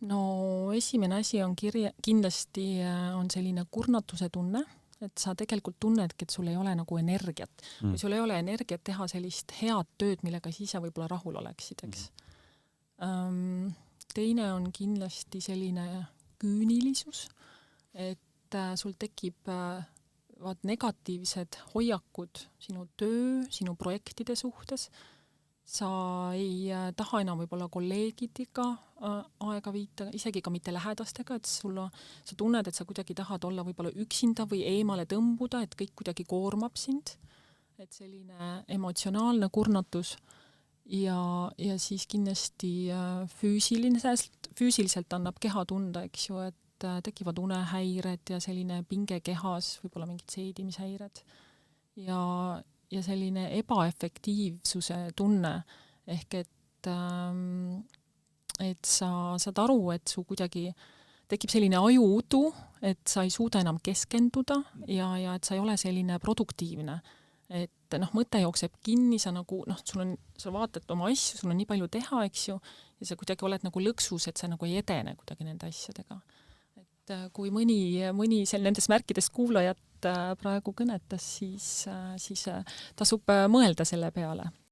No esimene asi on kindlasti on selline kurnatuse tunne, et sa tegelikult tunnedki, et sul ei ole nagu energiat või sul ei ole energiat teha sellist head tööd, millega sa ise võib-olla rahul oleksid, eks. Teine on kindlasti selline küünilisus, et sul tekib negatiivsed hoiakud sinu töö, sinu projektide suhtes. Sa ei taha enam võib-olla kolleegidega aega viita, isegi ka mitte lähedastega, et sa tunned, et sa kuidagi tahad olla võib-olla üksinda või eemale tõmbuda, et kõik kuidagi koormab sind. Et selline emotsionaalne kurnatus ja siis kindlasti füüsiliselt annab keha tunda, eks ju, et tekivad unehäired ja selline pinge kehas, võib-olla mingid seedimishäired ja selline ebaefektiivsuse tunne ehk et sa saad aru, et su kuidagi tekib selline ajuudu, et sa ei suuda enam keskenduda ja et sa ei ole selline produktiivne. Et mõte jookseb kinni, sa nagu, sa vaatad oma asju, sul on nii palju teha, eks ju, ja sa kuidagi oled nagu lõksus, et sa nagu ei edene kuidagi nende asjadega. Et kui mõni nendest märkidest kuulajat praegu kõnetas, siis tasub mõelda selle peale.